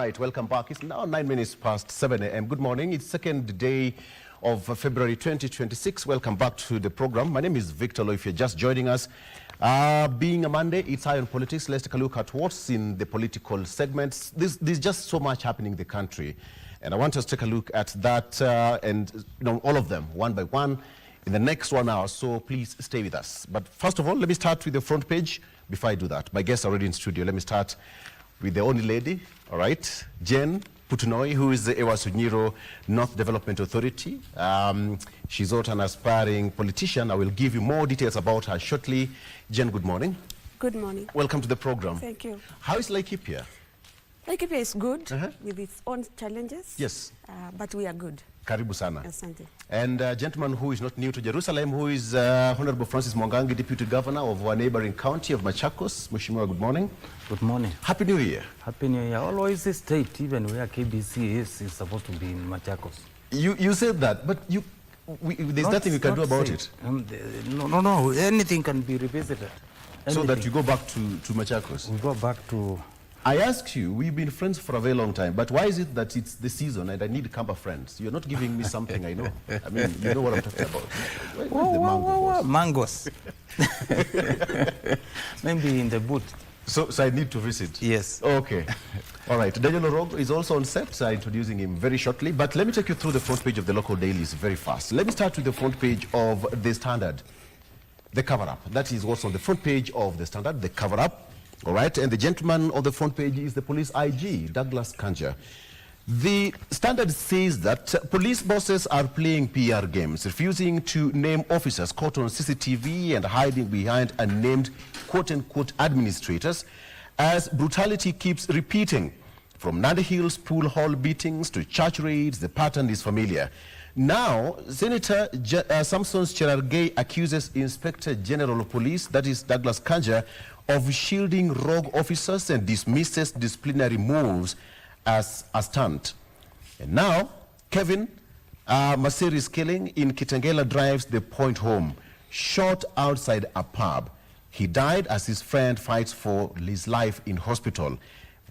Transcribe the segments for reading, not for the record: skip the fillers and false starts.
right, welcome back. It's now 9 minutes past 7 a.m. Good morning. It's second day of February 2026. Welcome back to the program. My name is Victor Lo. If you're just joining us, being a Monday, it's High on Politics. Let's take a look at what's in the political segments. There's just so much happening in the country, and I want us to take a look at that and all of them one by one in the next 1 hour. So please stay with us. But first of all, let me start with the front page. Before I do that, my guests are already in studio. Let me start with the only lady, all right, Jen Putunoi, who is the Ewa Sunyiro North Development Authority. She's also an aspiring politician. I will give you more details about her shortly. Jen, good morning. Good morning. Welcome to the program. Thank you. How is Laikipia? Laikipia is good with its own challenges. Yes. But we are good. Karibu sana. Asante. And a gentleman who is not new to Jerusalem, who is Honorable Francis Mwangangi, Deputy Governor of our neighboring county of Machakos. Mheshimiwa, good morning. Good morning. Happy New Year. Happy New Year. Always the state, even where KBC is supposed to be in Machakos. You said that, but there's nothing we can do about it. No. Anything can be revisited. Anything. So that you go back to Machakos? We go back to... I asked you, we've been friends for a very long time, but why is it that it's the season and I need Kamba friends? You're not giving me something I know. I mean, you know what I'm talking about. Whoa, mangoes. Maybe in the boot. So I need to visit? Yes. Okay. All right. Daniel Orog is also on set, introducing him very shortly. But let me take you through the front page of the local dailies very fast. Let me start with the front page of The Standard. The cover-up. That is what's on the front page of The Standard, the cover-up. All right, and the gentleman on the front page is the police IG, Douglas Kanja. The Standard says that police bosses are playing PR games, refusing to name officers caught on CCTV and hiding behind unnamed quote-unquote administrators as brutality keeps repeating. From Nandi Hills pool hall beatings to church raids, the pattern is familiar. Now, Senator Samson Cherargei accuses Inspector General of Police, that is Douglas Kanja, of shielding rogue officers and dismisses disciplinary moves as a stunt. And now, Kevin Masiri's killing in Kitengela drives the point home. Shot outside a pub. He died as his friend fights for his life in hospital.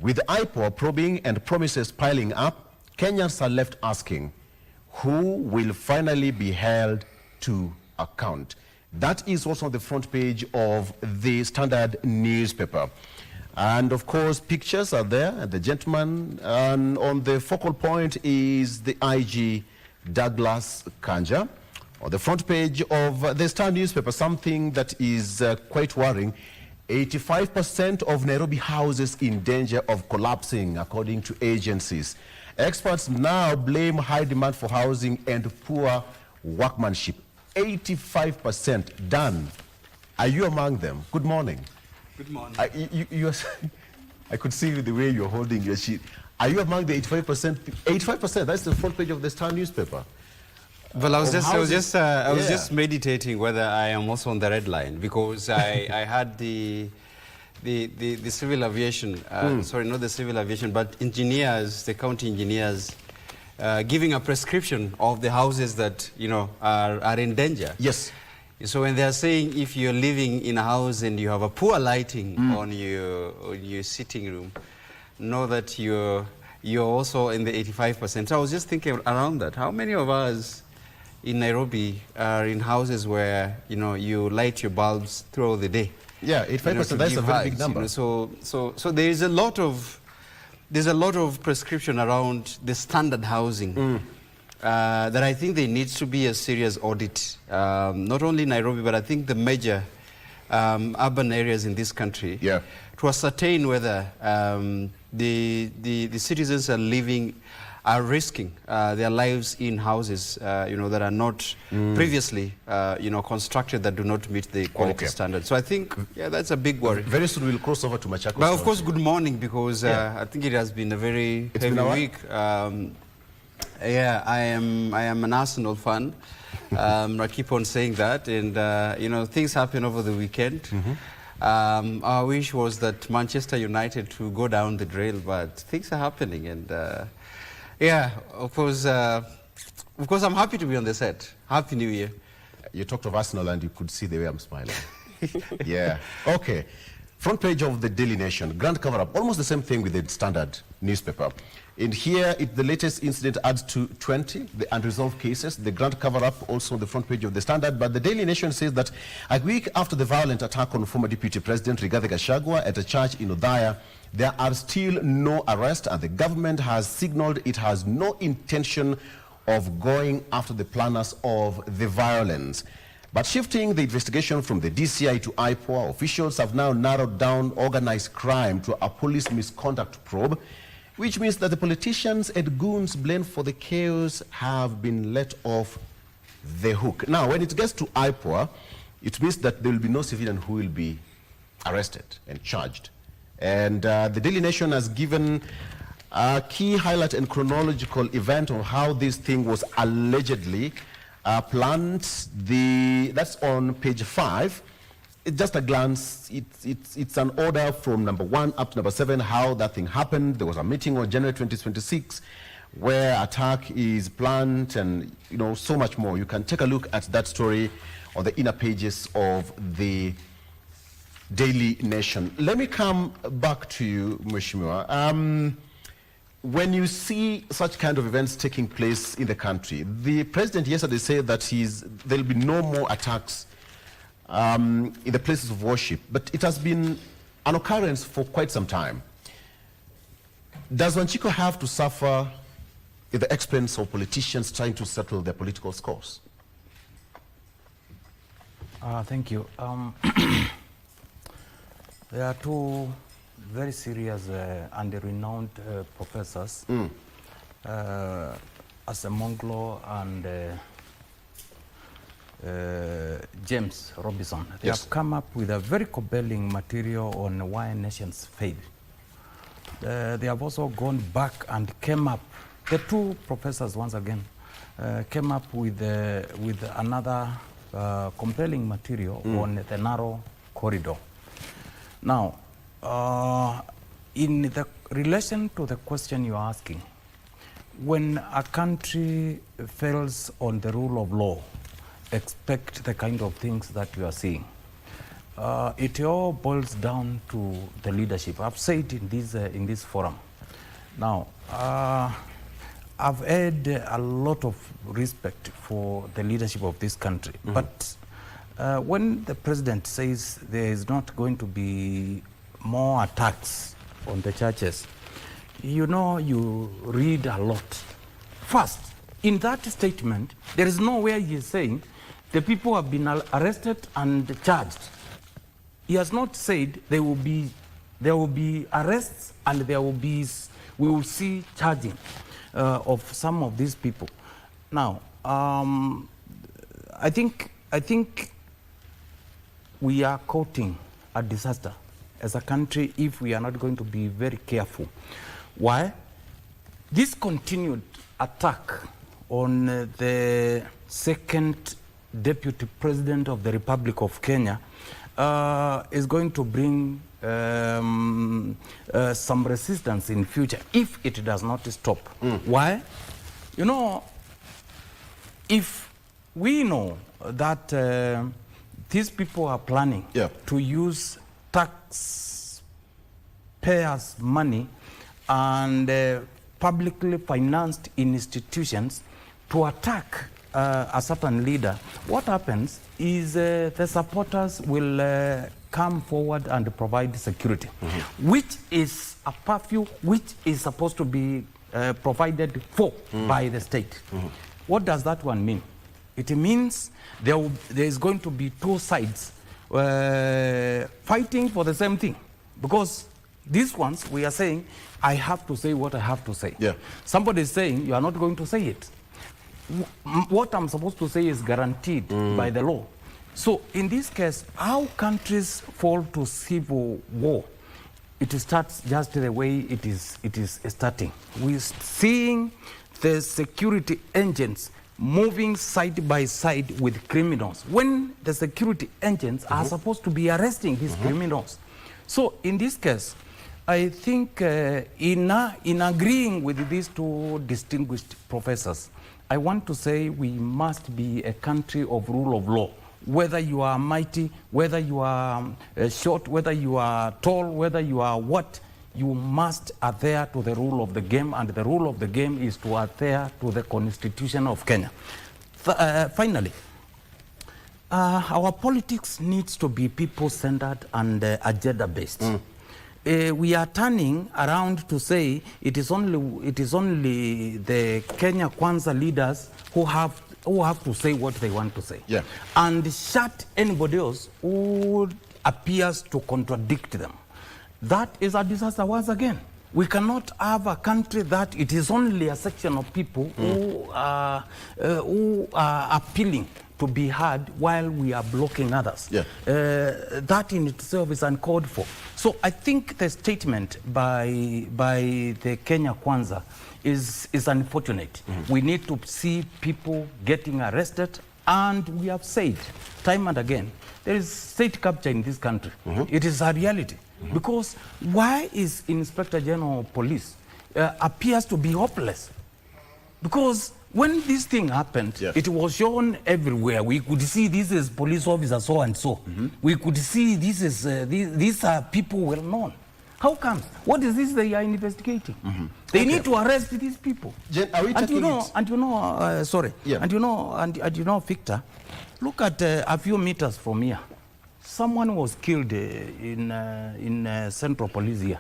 With IPOA probing and promises piling up, Kenyans are left asking, who will finally be held to account? That is what's on the front page of the Standard newspaper. And of course, pictures are there, and the gentleman, and on the focal point is the IG, Douglas Kanja. On the front page of the Standard newspaper, something that is quite worrying, 85% of Nairobi houses in danger of collapsing, according to agencies. Experts now blame high demand for housing and poor workmanship. 85% done. Are you among them? Good morning. Good morning. I could see the way you're holding your sheet. Are you among the 85%? 85%, that's the front page of the Star newspaper. Well, I was just meditating whether I am also on the red line, because I had the civil aviation, sorry, not the civil aviation, but engineers, the county engineers, giving a prescription of the houses that, are in danger. Yes. So when they are saying if you're living in a house and you have a poor lighting on your sitting room, know that you're also in the 85%. So I was just thinking around that. How many of us in Nairobi are in houses where, you light your bulbs throughout the day? Yeah, 85%, that's a very big number. So there is a lot of prescription around the standard housing that I think there needs to be a serious audit, not only in Nairobi, but I think the major urban areas in this country, to ascertain whether the citizens are risking their lives in houses, that are not previously, constructed, that do not meet the quality standards. So I think, that's a big worry. Very soon we'll cross over to Machakos. But of course, good morning, because I think it has been a very heavy week. I am an Arsenal fan. I keep on saying that, and things happen over the weekend. Our wish was that Manchester United to go down the drain, but things are happening, and of course, I'm happy to be on the set. Happy New Year. You talked of Arsenal, and you could see the way I'm smiling. Yeah. Okay. Front page of the Daily Nation, grand cover-up, almost the same thing with the Standard newspaper. In here, the latest incident adds to 20, the unresolved cases. The grand cover-up also on the front page of the Standard. But the Daily Nation says that a week after the violent attack on former Deputy President Rigathi Gachagua at a church in Othaya, there are still no arrests, and the government has signaled it has no intention of going after the planners of the violence. But shifting the investigation from the DCI to IPOA, officials have now narrowed down organized crime to a police misconduct probe, which means that the politicians and goons blamed for the chaos have been let off the hook. Now, when it gets to IPOA, it means that there will be no civilian who will be arrested and charged. And the Daily Nation has given a key highlight and chronological event of how this thing was allegedly planned. That's on page 5. Just a glance, it's an order from number 1 up to number 7, how that thing happened. There was a meeting on January 2026 where attack is planned, and so much more. You can take a look at that story on the inner pages of the Daily Nation. Let me come back to you, Mheshimiwa. When you see such kind of events taking place in the country, the president yesterday said that there will be no more attacks in the places of worship, but it has been an occurrence for quite some time. Does Wanjiku have to suffer at the expense of politicians trying to settle their political scores? Thank you. There are two very serious and renowned professors, Asemonglo and James Robinson. They have come up with a very compelling material on why nations fail. They have also gone back and came up, the two professors once again, came up with another compelling material on the narrow corridor. Now, in the relation to the question you're asking, when a country fails on the rule of law, expect the kind of things that we are seeing. It all boils down to the leadership. I've said in this forum. Now, I've had a lot of respect for the leadership of this country, but when the president says there is not going to be more attacks on the churches, you read a lot. First, in that statement, there is nowhere he is saying the people have been arrested and charged. He has not said there will be arrests and we will see charging of some of these people. Now, I think we are courting a disaster as a country if we are not going to be very careful. Why? This continued attack on the second Deputy President of the Republic of Kenya is going to bring some resistance in future if it does not stop. Why? If we know that these people are planning to use taxpayers' money and publicly financed institutions to attack a certain leader, what happens is the supporters will come forward and provide security, which is a purview which is supposed to be provided for by the state. What does that one mean? It means there is going to be two sides fighting for the same thing, because these ones, we are saying, I have to say what I have to say. Somebody is saying, you are not going to say it. What I'm supposed to say is guaranteed by the law. So in this case, how countries fall to civil war, it starts just the way it is starting. We're seeing the security agents moving side by side with criminals, when the security agents are supposed to be arresting these criminals. So in this case, I think in agreeing with these two distinguished professors, I want to say we must be a country of rule of law, whether you are mighty, whether you are short, whether you are tall, whether you are what, you must adhere to the rule of the game, and the rule of the game is to adhere to the Constitution of Kenya. Finally, our politics needs to be people-centered and agenda-based. We are turning around to say it is only the Kenya Kwanza leaders who have to say what they want to say, and shut anybody else who appears to contradict them. That is a disaster once again. We cannot have a country that it is only a section of people who are appealing to be heard while we are blocking others. That in itself is uncalled for. So I think the statement by the Kenya Kwanza is unfortunate. We need to see people getting arrested, and we have said time and again, there is state capture in this country. It is a reality. Because why is Inspector General of Police appears to be hopeless? Because when this thing happened, it was shown everywhere. We could see this is police officer so and so. We could see this is these are people well known. How comes? What is this they are investigating? They need to arrest these people. Jen, are we and you know, Victor, look at a few meters from here. Someone was killed in Central Police here.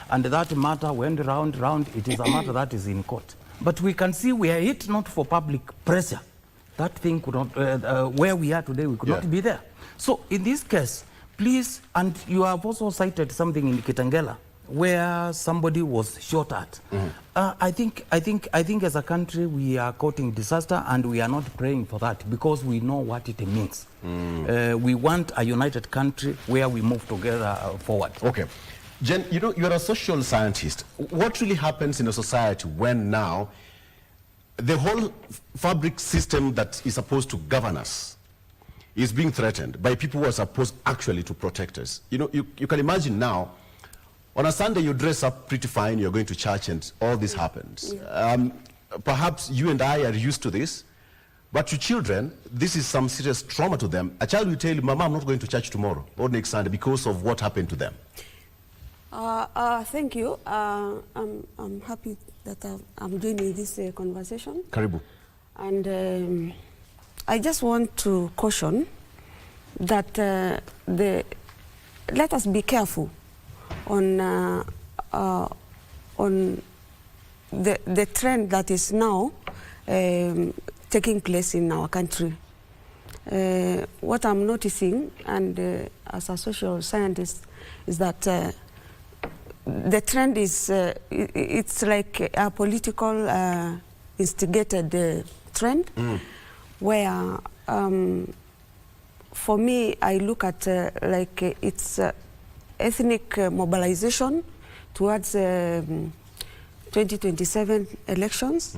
And that matter went round. It is a matter that is in court. But we can see we are hit not for public pressure. That thing could not, where we are today, we could not be there. So in this case, please, and you have also cited something in Kitengela where somebody was shot at. I think as a country we are courting disaster, and we are not praying for that because we know what it means. We want a united country where we move together forward. Okay. Jen, you know, you're a social scientist. What really happens in a society when now the whole fabric system that is supposed to govern us is being threatened by people who are supposed actually to protect us? You know, you can imagine now, on a Sunday you dress up pretty fine, you're going to church, and all this happens. Perhaps you and I are used to this, but to children, this is some serious trauma to them. A child will tell you, Mama, I'm not going to church tomorrow or next Sunday because of what happened to them. Thank you. I'm happy that I'm joining this conversation. Karibu. And I just want to caution that let us be careful on the trend that is now taking place in our country. What I'm noticing, and as a social scientist, is that the trend is it's like a political instigated trend, where for me I look at like it's ethnic mobilization towards 2027 elections.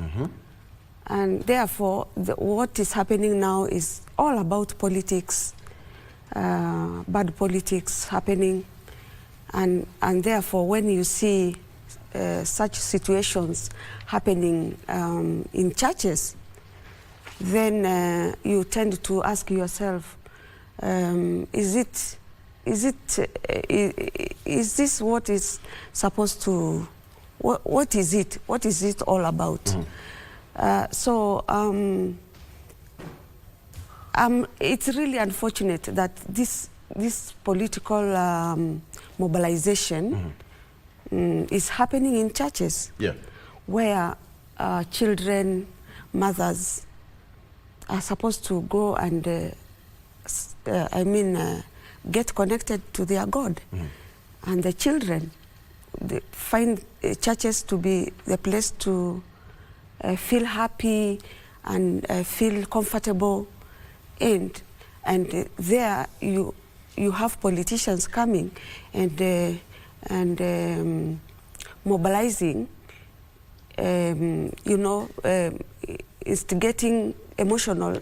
And therefore what is happening now is all about politics, bad politics happening. And therefore, when you see such situations happening in churches, then you tend to ask yourself, is this what is supposed to? What is it? What is it all about? It's really unfortunate that this political mobilization is happening in churches, where children, mothers are supposed to go and get connected to their God. And the children, they find churches to be the place to feel happy and feel comfortable in. And there you have politicians coming and mobilizing, instigating emotional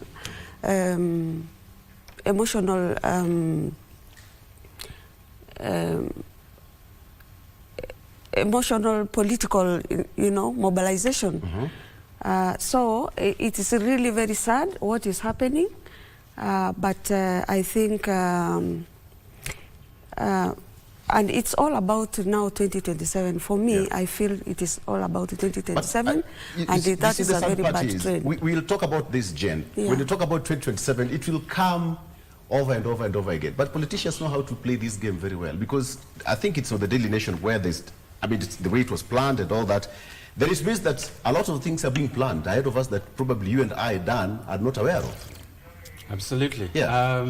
political, mobilization. So it is really very sad what is happening, But I think, and it's all about now 2027. For me, I feel it is all about 2027, and that is a very bad trend. We'll talk about this, Jen. When you talk about 2027, it will come over and over and over again. But politicians know how to play this game very well, because I think it's on the Daily Nation where there's, I mean, it's the way it was planned and all that. There is means that a lot of things are being planned ahead of us that probably you and I, Dan, are not aware of. Absolutely. Yeah.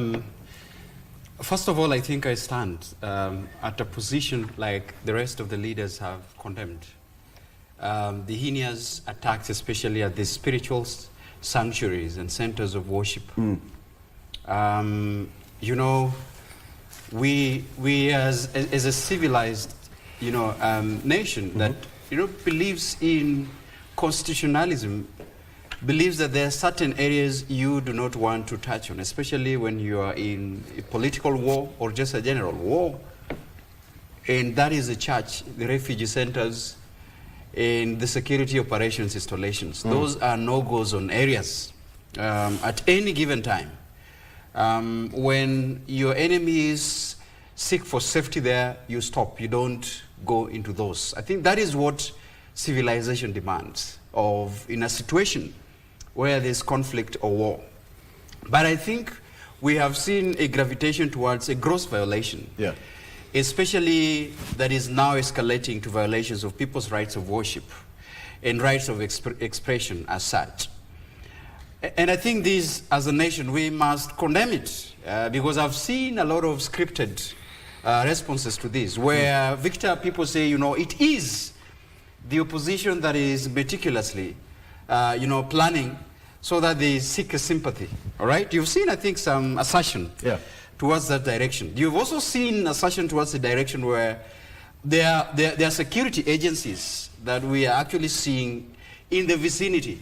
First of all, I think I stand at a position like the rest of the leaders have condemned. The heinous attacks, especially at the spiritual sanctuaries and centers of worship. You know, we as a civilized, you know, nation that, you know, believes in constitutionalism, believes that there are certain areas you do not want to touch on, especially when you are in a political war or just a general war. And that is the church, the refugee centers, and the security operations installations. Those are no-go zone areas at any given time. When your enemies seek for safety there, you stop. You don't go into those. I think that is what civilization demands of in a situation where there's conflict or war. But I think we have seen a gravitation towards a gross violation, especially that is now escalating to violations of people's rights of worship and rights of expression as such. And I think this, as a nation, we must condemn it, because I've seen a lot of scripted responses to this, where people say, you know, it is the opposition that is meticulously you know, planning so that they seek a sympathy, all right? You've seen, I think, some assertion towards that direction. You've also seen assertion towards the direction where there are security agencies that we are actually seeing in the vicinity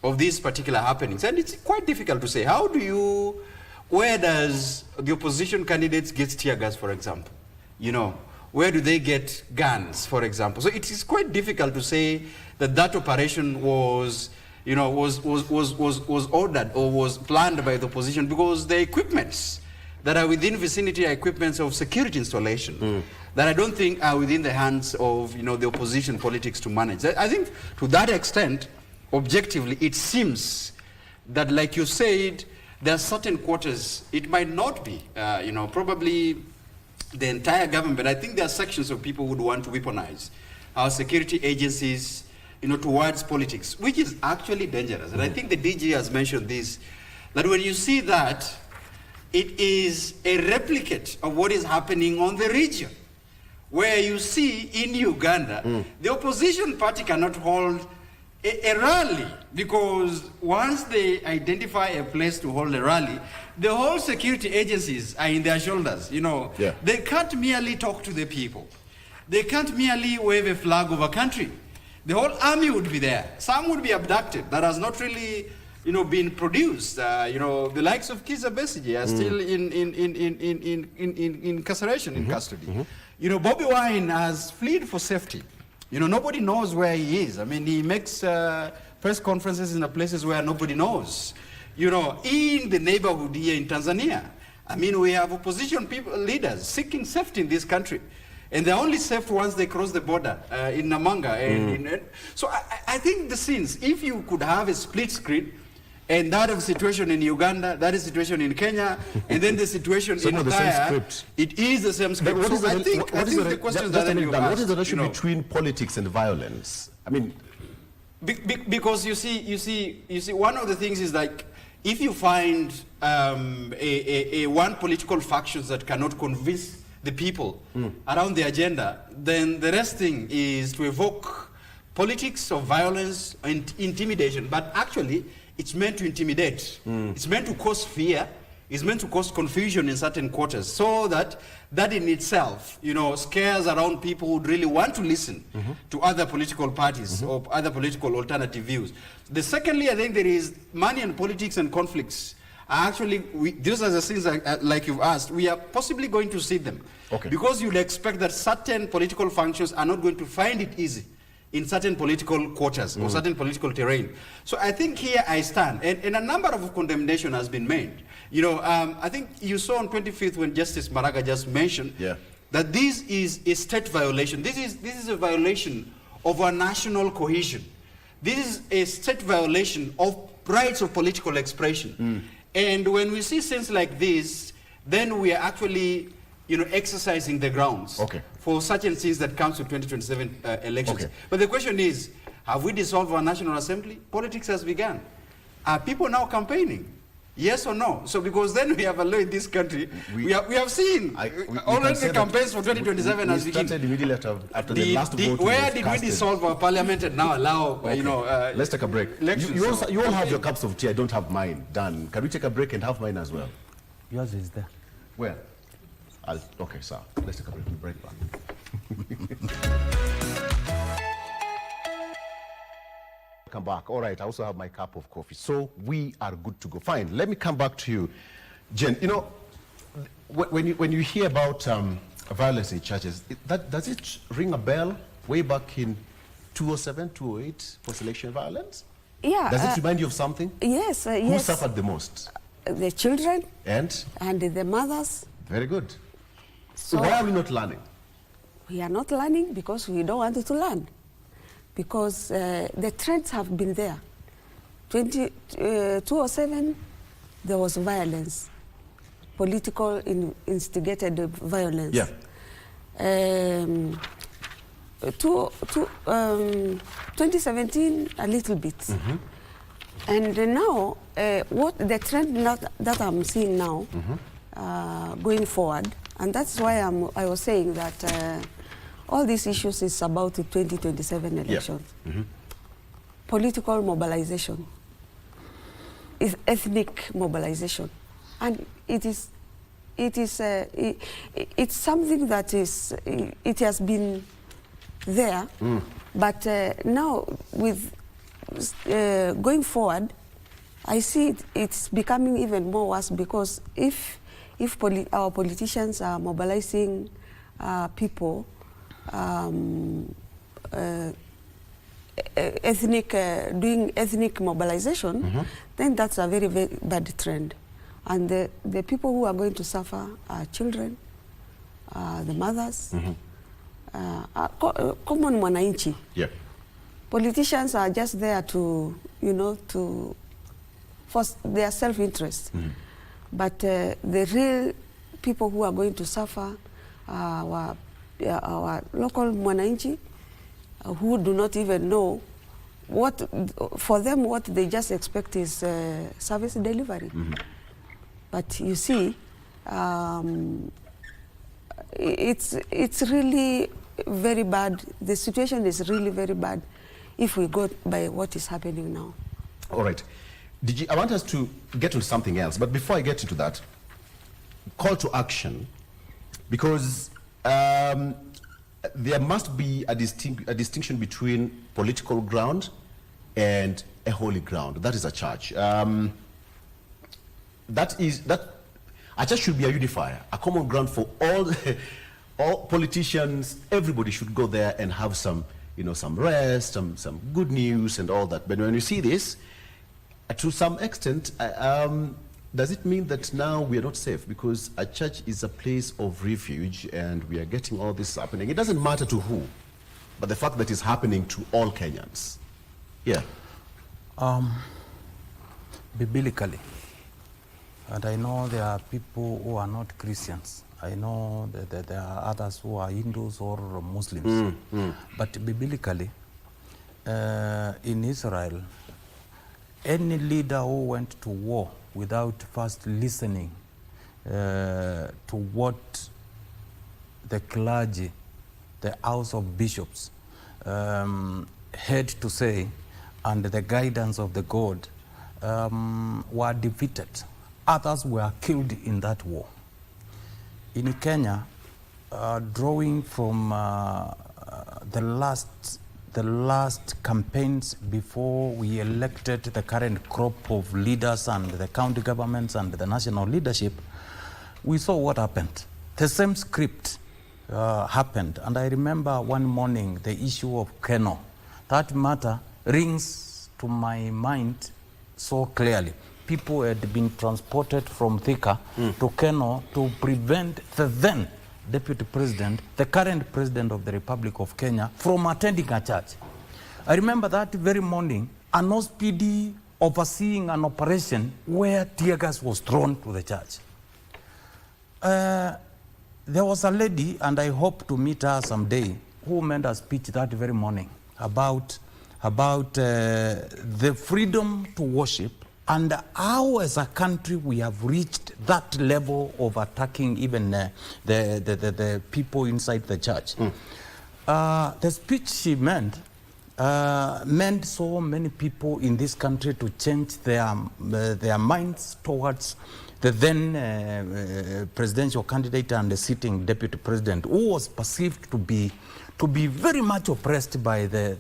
of these particular happenings. And it's quite difficult to say, how do you, where does the opposition candidates get tear gas, for example? You know, where do they get guns, for example? So it is quite difficult to say that that operation was, you know, was ordered or was planned by the opposition, because the equipments that are within vicinity are equipments of security installation that I don't think are within the hands of, you know, the opposition politics to manage. I think to that extent, objectively, it seems that, like you said, there are certain quarters, it might not be, you know, probably the entire government, but I think there are sections of people who would want to weaponize our security agencies, you know, towards politics, which is actually dangerous. And I think the DG has mentioned this, that when you see that, it is a replicate of what is happening on the region, where you see in Uganda, the opposition party cannot hold a rally, because once they identify a place to hold a rally, the whole security agencies are in their shoulders, you know. They can't merely talk to the people. They can't merely wave a flag of a country. The whole army would be there. Some would be abducted. That has not really, you know, been produced. You know, the likes of Kizza Besigye are still in incarceration, in custody. You know, Bobby Wine has fled for safety. You know, nobody knows where he is. I mean, he makes press conferences in the places where nobody knows. You know, in the neighborhood here in Tanzania, I mean, we have opposition leaders seeking safety in this country. And they're only safe once they cross the border in Namanga. So I think the scenes, if you could have a split screen, and that of situation in Uganda, that is situation in Kenya, and then the situation in Othaya, it is the same script. What is the question that you asked, what is the relation between politics and violence? I mean, because you see, one of the things is like, if you find one political factions that cannot convince the people around the agenda, then the rest thing is to evoke politics of violence and intimidation. But actually, it's meant to intimidate. It's meant to cause fear. It's meant to cause confusion in certain quarters, so that in itself, you know, scares around people who really want to listen to other political parties or other political alternative views. Secondly, I think there is money and politics and conflicts. Actually, these are the things like you've asked, we are possibly going to see them. Because you'll expect that certain political functions are not going to find it easy, in certain political quarters or certain political terrain. So I think here I stand, and a number of condemnation has been made. You know, I think you saw on 25th when Justice Maraga just mentioned that this is a state violation. This is a violation of our national cohesion. This is a state violation of rights of political expression. And when we see things like this, then we are actually, you know, exercising the grounds for certain things that comes to 2027 elections. But the question is, have we dissolved our National Assembly? Politics has begun. Are people now campaigning? Yes or no? So because then we have a law in this country, we have seen already the campaigns for 2027 has begun. Started immediately after the last vote. Where did we dissolve our parliament and now allow, you know... let's take a break. You all have your cups of tea. I don't have mine. Done. Can we take a break and have mine as well? Yours is there. Where? Okay, sir. Let's take a break. We'll break back. Come back. All right, I also have my cup of coffee. So we are good to go. Fine. Let me come back to you, Jen. You know, when you hear about violence in churches, does it ring a bell way back in 2007, 2008 post-election violence? Yeah. Does it remind you of something? Yes. Who suffered the most? The children. And the mothers. Very good. So why are we not learning? We are not learning because we don't want to learn. Because the trends have been there. 2007, there was violence, political instigated violence. Yeah. 2017, a little bit. And now, what the trend that I'm seeing now, going forward, and that's why I was saying that all these issues is about the 2027 elections. Political mobilization, is ethnic mobilization, and it's something that it has been there, but now with going forward, I see it's becoming even more worse, because if our politicians are mobilizing people, doing ethnic mobilization, then that's a very, very bad trend. And the people who are going to suffer are children, the mothers, common mwananchi. Yeah. Politicians are just there to, for their self-interest. But the real people who are going to suffer are our local mwananchi, who do not even know for them what they just expect is service delivery. But you see, it's really very bad. The situation is really very bad if we go by what is happening now. All right. I want us to get to something else, but before I get into that, call to action, because there must be a distinction between political ground and a holy ground. That is a church. A church should be a unifier, a common ground for all politicians. Everybody should go there and have some rest, some good news and all that. But when you see this, to some extent, does it mean that now we are not safe? Because a church is a place of refuge, and we are getting all this happening. It doesn't matter to who, but the fact that it's happening to all Kenyans. Yeah. Biblically, and I know there are people who are not Christians. I know that there are others who are Hindus or Muslims. But biblically, in Israel, any leader who went to war without first listening to what the clergy, the house of bishops, had to say, and the guidance of the God, were defeated. Others were killed in that war. In Kenya, drawing from the last campaigns before we elected the current crop of leaders and the county governments and the national leadership, we saw what happened. The same script happened. And I remember one morning the issue of Keno that matter rings to my mind so clearly. People had been transported from Thika to Keno to prevent the then Deputy President, the current President of the Republic of Kenya, from attending a church. I remember that very morning, an OSPD overseeing an operation where tear gas was thrown to the church. There was a lady, and I hope to meet her someday, who made a speech that very morning about the freedom to worship and how as a country we have reached that level of attacking even the people inside the church. The speech she meant so many people in this country to change their minds towards the then presidential candidate and the sitting deputy president, who was perceived to be very much oppressed by the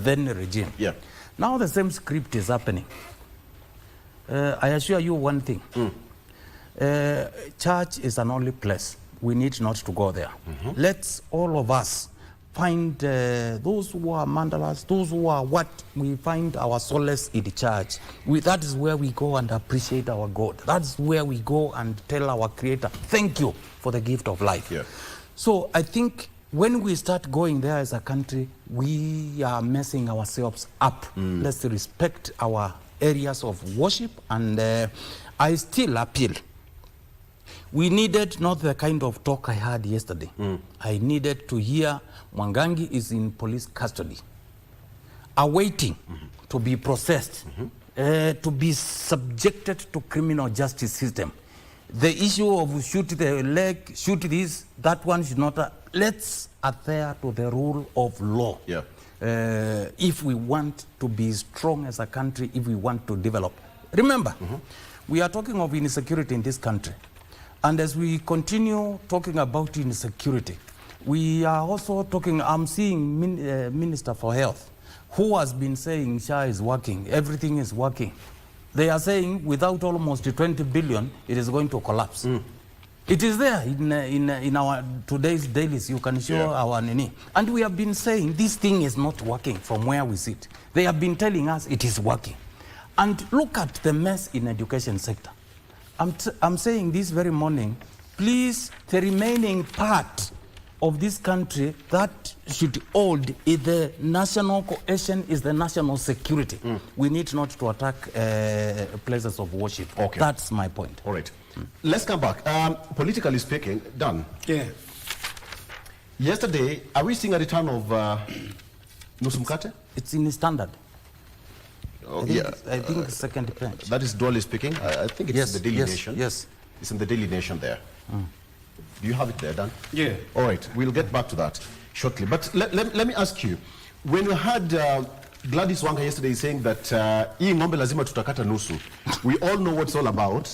then regime. Yeah. Now the same script is happening. I assure you one thing. Church is an holy place. We need not to go there. Let's all of us find those who are mandalas, those who are what we find our solace in the church. That is where we go and appreciate our God. That's where we go and tell our Creator, thank you for the gift of life. Yeah. So I think when we start going there as a country, we are messing ourselves up. Let's respect our areas of worship, and I still appeal. We needed not the kind of talk I had yesterday. I needed to hear Mwangangi is in police custody, awaiting to be processed, to be subjected to criminal justice system. The issue of shoot the leg, shoot this, that one should not. Let's adhere to the rule of law. Yeah. If we want to be strong as a country, if we want to develop. Remember, we are talking of insecurity in this country. And as we continue talking about insecurity, we are also talking, I'm seeing Minister for Health, who has been saying SHA is working, everything is working. They are saying without almost 20 billion, it is going to collapse. It is there in our today's dailies. You can show our nini. And we have been saying this thing is not working from where we sit. They have been telling us it is working. And look at the mess in education sector. I'm saying this very morning, please, the remaining part of this country that should hold is the national cohesion, is the national security. We need not to attack places of worship. Okay. That's my point. All right. Let's come back. Politically speaking, Dan. Yeah. Yesterday, are we seeing a return of Nusumkate? It's in the standard. Oh, I think second page. That is dually speaking. I think it's in the Daily Nation. Yes. It's in the Daily Nation there. Do you have it there, Dan? Yeah. All right. We'll get back to that shortly. But let me ask you, when you had Gladys Wanga yesterday saying that hii ng'ombe lazima tutakata nusu, we all know what's all about.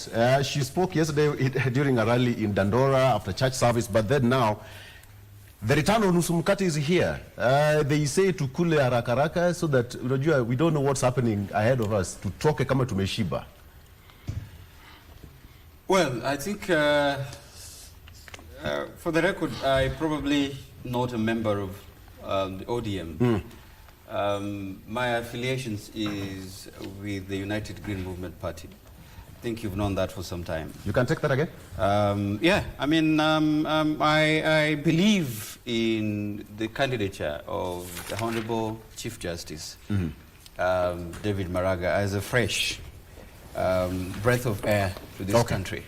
She spoke yesterday during a rally in Dandora after church service, but then now the return of nusu mkate is here. They say tukule haraka haraka so that we don't know what's happening ahead of us. Tutoke kama tumeshiba. Well, I think for the record, I probably not a member of the ODM. My affiliations is with the United Green Movement Party. I think you've known that for some time. You can take that again? Yeah, I mean, I believe in the candidature of the Honorable Chief Justice, David Maraga, as a fresh breath of air to this country.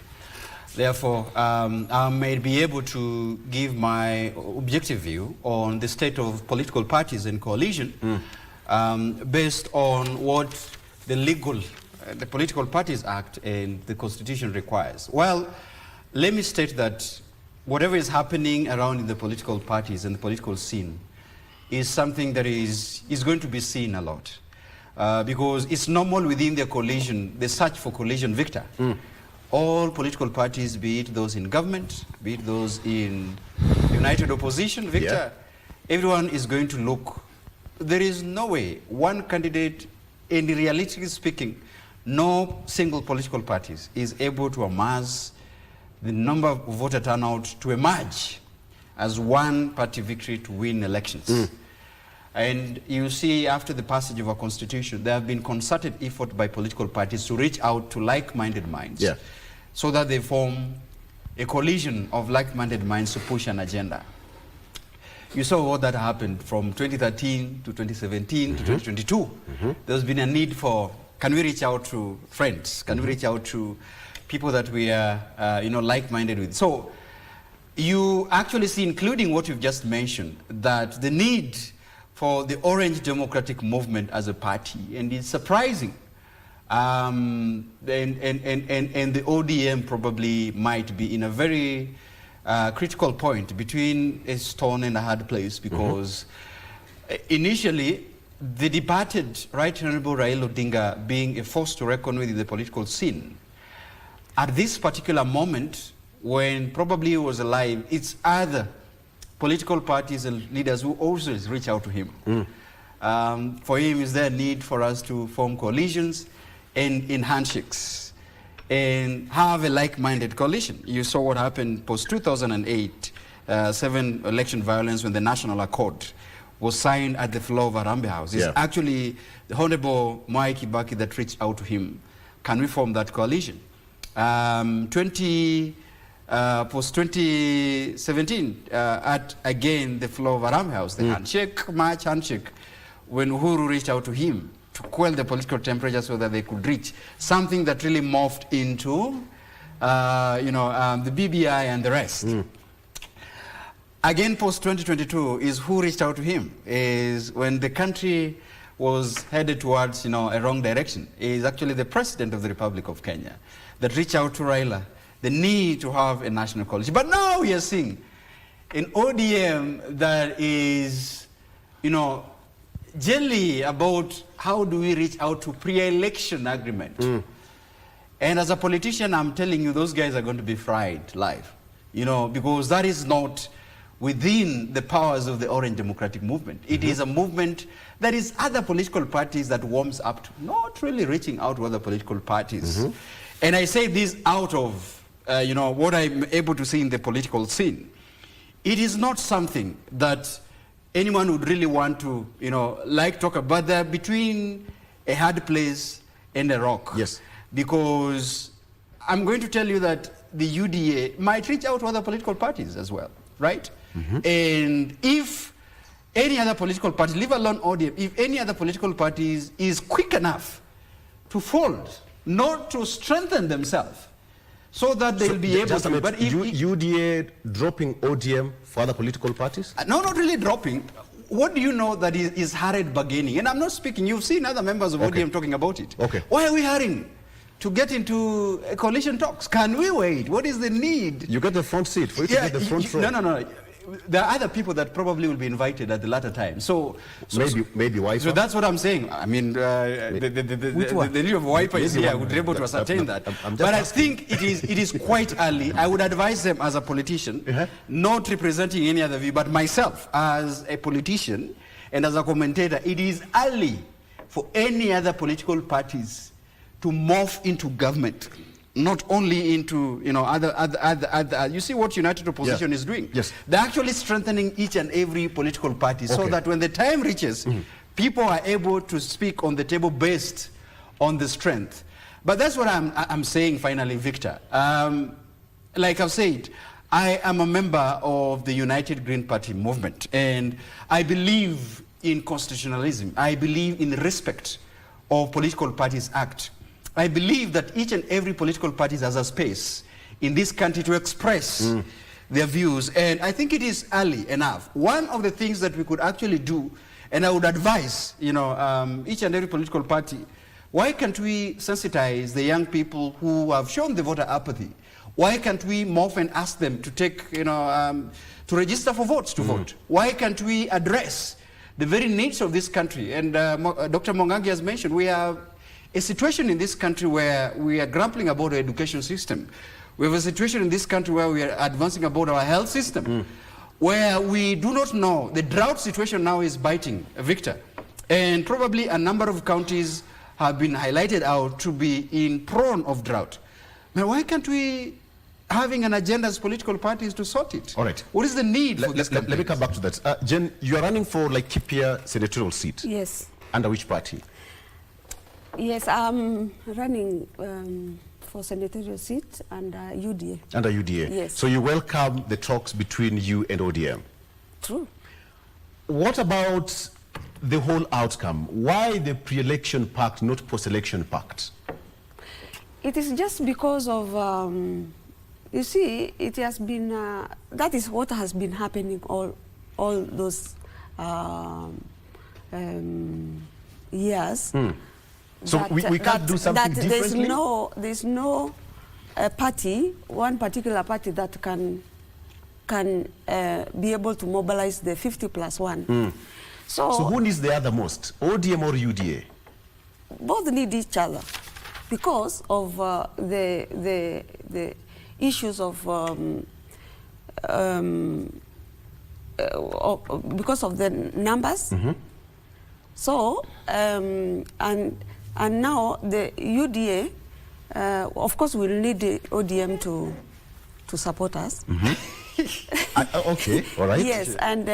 Therefore, I may be able to give my objective view on the state of political parties and coalition based on what the Political Parties Act and the Constitution requires. Well, let me state that whatever is happening around in the political parties and the political scene is something that is going to be seen a lot. Because it's normal within the coalition, the search for coalition victor. All political parties, be it those in government, be it those in united opposition, Victor, everyone is going to look. There is no way one candidate, and realistically speaking, no single political parties is able to amass the number of voter turnout to emerge as one party victory to win elections. And you see, after the passage of our constitution, there have been concerted effort by political parties to reach out to like-minded minds, Yeah. so that they form a coalition of like-minded minds to push an agenda. You saw what that happened from 2013 to 2017 to 2022. There's been a need for, can we reach out to friends? Can we reach out to people that we are, like-minded with? So you actually see, including what you've just mentioned, that the need for the Orange Democratic Movement as a party, and it's surprising. And the ODM probably might be in a very critical point between a stone and a hard place, because initially the departed Right Honorable Raila Odinga being a force to reckon with in the political scene, at this particular moment when probably he was alive, it's other political parties and leaders who also reach out to him. For him, is there a need for us to form coalitions and in handshakes and have a like-minded coalition? You saw what happened post-2008, 7 election violence, when the National Accord was signed at the floor of Harambee House. It's actually the Honorable Mwai Kibaki that reached out to him. Can we form that coalition? Post-2017, at again the floor of Harambee House, the handshake, when Uhuru reached out to him to quell the political temperature so that they could reach something that really morphed into, the BBI and the rest. Again, post-2022 is who reached out to him, is when the country was headed towards, a wrong direction, is actually the President of the Republic of Kenya that reached out to Raila, the need to have a national coalition. But now we are seeing an ODM that is, jelly about how do we reach out to pre-election agreement. And as a politician, I'm telling you, those guys are going to be fried live, because that is not within the powers of the Orange Democratic Movement. It is a movement that is other political parties that warms up to, not really reaching out to other political parties. And I say this out of what I'm able to see in the political scene. It is not something that anyone would really want to, talk about, but they're between a hard place and a rock. Yes. Because I'm going to tell you that the UDA might reach out to other political parties as well, right? And if any other political party, leave alone ODM, if any other political parties is quick enough to fold, not to strengthen themselves, so that they'll be able to. But if UDA dropping ODM for other political parties? No, not really dropping. What do you know that is hurried bargaining? And I'm not speaking, you've seen other members of ODM talking about it. Why are we hurrying to get into coalition talks? Can we wait? What is the need? You get the front seat for you to get the front row. No. There are other people that probably will be invited at the latter time. So maybe Wiper. So that's what I'm saying. I mean, the leader of Wiper is here. I would be able to ascertain that. But I think it is quite early. I would advise them as a politician, not representing any other view, but myself as a politician and as a commentator, it is early for any other political parties to morph into government. Not only into other. You see what United Opposition is doing. Yes. They're actually strengthening each and every political party so that when the time reaches, people are able to speak on the table based on the strength. But that's what I'm saying finally, Victor. Like I've said, I am a member of the United Green Party movement, and I believe in constitutionalism. I believe in respect of Political Parties Act. I believe that each and every political party has a space in this country to express their views, and I think it is early enough. One of the things that we could actually do, and I would advise, each and every political party, why can't we sensitize the young people who have shown the voter apathy? Why can't we morph and ask them to take, to register for votes to vote? Why can't we address the very needs of this country? And Dr. Mongangi has mentioned, we have a situation in this country where we are grappling about our education system. We have a situation in this country where we are advancing about our health system, where we do not know. The drought situation now is biting, Victor. And probably a number of counties have been highlighted out to be in prone of drought. Now, why can't we having an agenda as political parties to sort it. All right. What is the need for this Let me come back to that. Jen, you are running for Laikipia senatorial seat. Yes. Under which party? Yes, I'm running for senatorial seat under UDA. Under UDA? Yes. So you welcome the talks between you and ODM? True. What about the whole outcome? Why the pre-election pact, not post-election pact? It is just because of, you see, it has been, that is what has been happening all those years. So we can't do something differently? There's no party, one particular party that can be able to mobilize the 50+1. So who needs the other most, ODM or UDA? Both need each other because of the issues of because of the numbers. So and now the UDA, of course, will need the ODM to support us. Okay, all right. Yes, and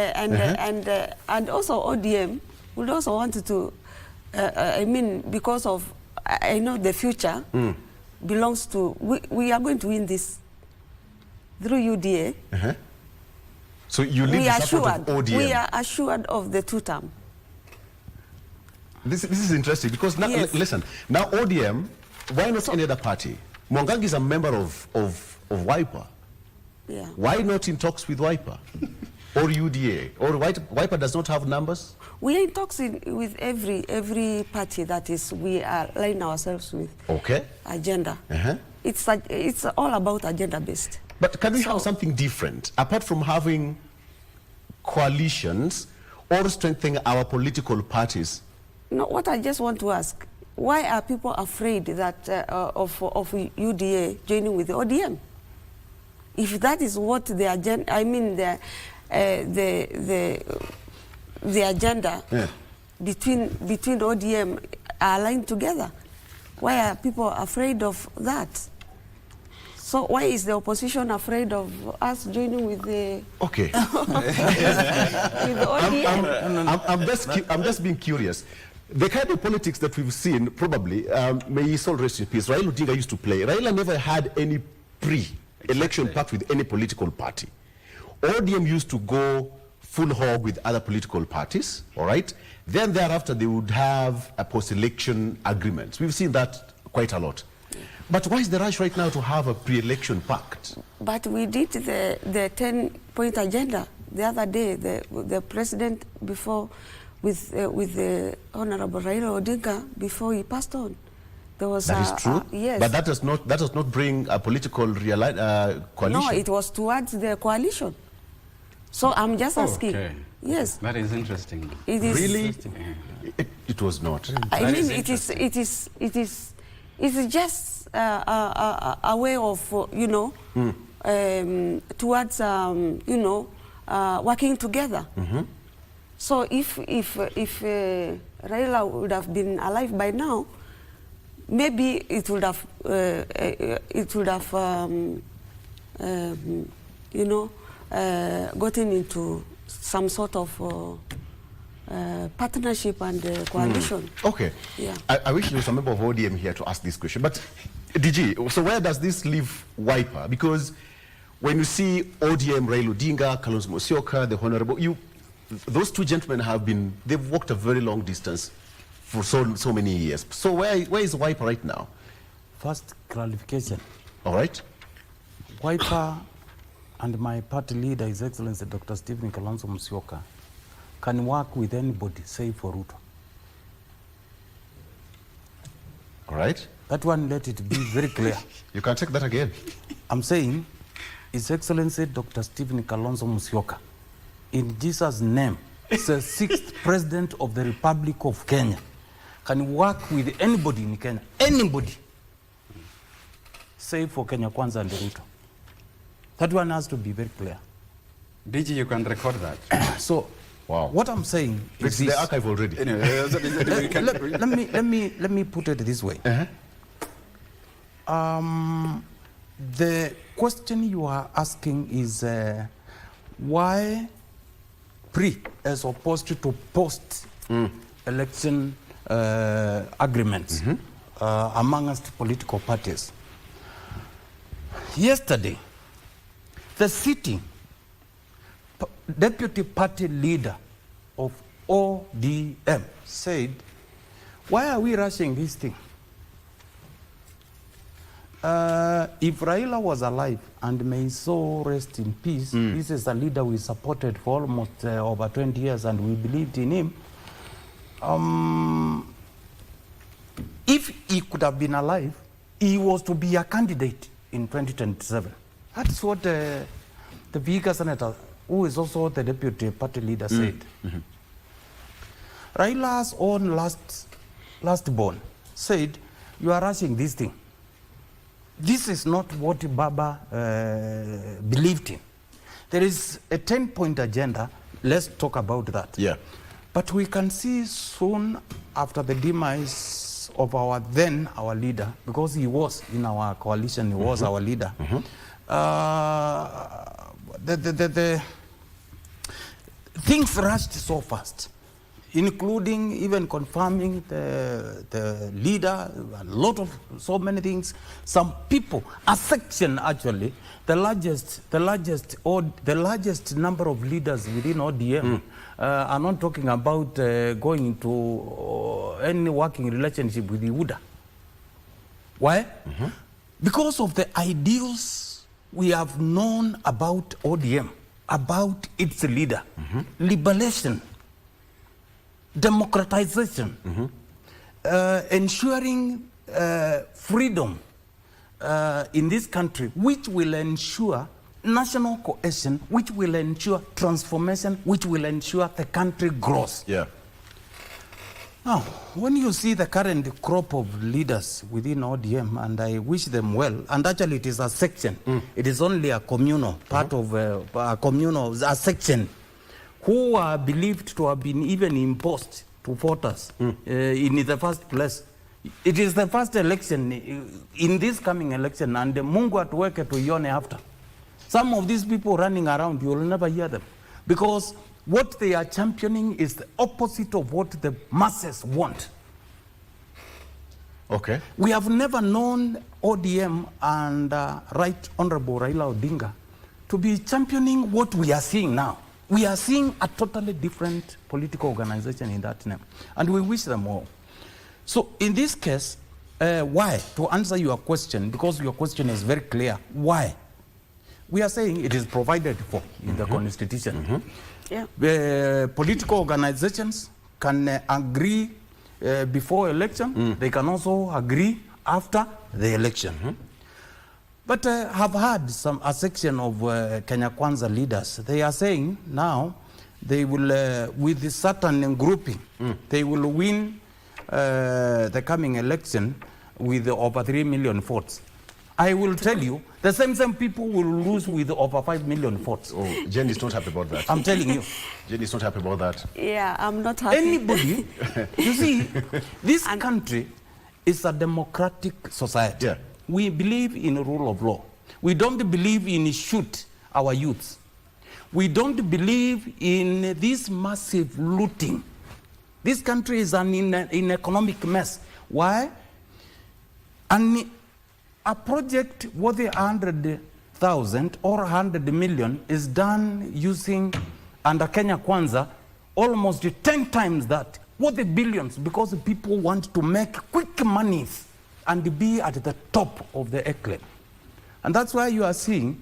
also ODM would also want to. I mean, because of I know the future belongs to. We are going to win this through UDA. So you need the support of ODM. We are assured of the two-term. This is interesting because now, Yes. listen, now ODM, why not any other party? Mwangangi is a member of Wiper. Yeah. Why not in talks with Wiper or UDA? Or Wiper does not have numbers? We are in talks with every party that is we are aligning ourselves with. Okay. Agenda. It's all about agenda based. But can we have something different apart from having coalitions or strengthening our political parties? No, what I just want to ask, why are people afraid that of UDA joining with the ODM? If that is what the agenda, I mean the agenda between ODM are aligned together, why are people afraid of that? So why is the opposition afraid of us joining with the Okay. with the ODM? I'm just being curious. The kind of politics that we've seen, probably, may his soul rest in peace, Raila Odinga used to play. Raila never had any pre-election pact with any political party. ODM used to go full hog with other political parties, all right? Then thereafter, they would have a post-election agreement. We've seen that quite a lot. But why is the rush right now to have a pre-election pact? But we did the 10-point agenda the other day. The president before with the Honorable Raila Odinga before he passed on. There was that is true. Yes. But that does not bring a political coalition. No, it was towards the coalition. So I'm just asking. Okay. Yes. That is interesting. It is Really? It was not. I mean, it is just a way of towards working together. So if Raila would have been alive by now, maybe it would have gotten into some sort of partnership and coalition. Okay. Yeah. I wish there was a member of ODM here to ask this question. But DG, so where does this leave Wiper? Because when you see ODM, Raila Odinga, Kalonzo Musyoka, the Honorable, those two gentlemen they've walked a very long distance for so many years. So where is Wiper right now? First clarification. All right. Wiper and my party leader, His Excellency Dr. Stephen Kalonzo Musyoka, can work with anybody, save for Ruto. All right. That one, let it be very clear. You can take that again. I'm saying, His Excellency Dr. Stephen Kalonzo Musyoka, in Jesus' name, is the 6th President of the Republic of Kenya, can work with anybody in Kenya, anybody, save for Kenya Kwanza and Ruto. That one has to be very clear. DG, you can record that. So, wow. What I'm saying It's is in this. the archive already. Anyway, let me put it this way. The question you are asking is why pre as opposed to post election agreements amongst political parties. Yesterday, the sitting deputy party leader of ODM said, why are we rushing this thing? If Raila was alive, and may so rest in peace, this is a leader we supported for almost over 20 years and we believed in him. If he could have been alive, he was to be a candidate in 2027. That's what the Vihiga senator, who is also the deputy party leader, said. Raila's own last born said, you are rushing this thing. This is not what Baba believed in. There is a 10-point agenda. Let's talk about that. Yeah. But we can see soon after the demise of our leader, because he was in our coalition, he was our leader. The things rushed so fast, including even confirming the leader, so many things. Some people, a section actually, the largest number of leaders within ODM are not talking about going into any working relationship with the UDA. Why? Because of the ideals we have known about ODM, about its leader, liberation, democratization, ensuring freedom in this country, which will ensure national cohesion, which will ensure transformation, which will ensure the country grows. Yeah. Now, when you see the current crop of leaders within ODM, and I wish them well, and actually it is a section, it is only a communal, part of a communal, a section, who are believed to have been even imposed to voters in the first place. It is the first election in this coming election, and Mungu atuweke tuione after. Some of these people running around, you will never hear them, because what they are championing is the opposite of what the masses want. Okay. We have never known ODM and Right Honorable Raila Odinga to be championing what we are seeing now. We are seeing a totally different political organization in that name, and we wish them all. So in this case, why? To answer your question, because your question is very clear, why? We are saying it is provided for in the Constitution. Yeah. Political organizations can agree before election. They can also agree after the election. But have had a section of Kenya Kwanza leaders. They are saying now they will, with a certain grouping, they will win the coming election with over 3 million votes. I will tell you, the same people will lose with over 5 million votes. Oh, Jen is not happy about that. I'm telling you. Jen is not happy about that. Yeah, I'm not happy. Anybody, you see, this country is a democratic society. Yeah. We believe in the rule of law. We don't believe in shoot our youths. We don't believe in this massive looting. This country is in economic mess. Why? And a project worth 100,000 or 100 million is done using, under Kenya Kwanza, almost 10 times that. Worth billions, because people want to make quick monies and be at the top of the echelon. And that's why you are seeing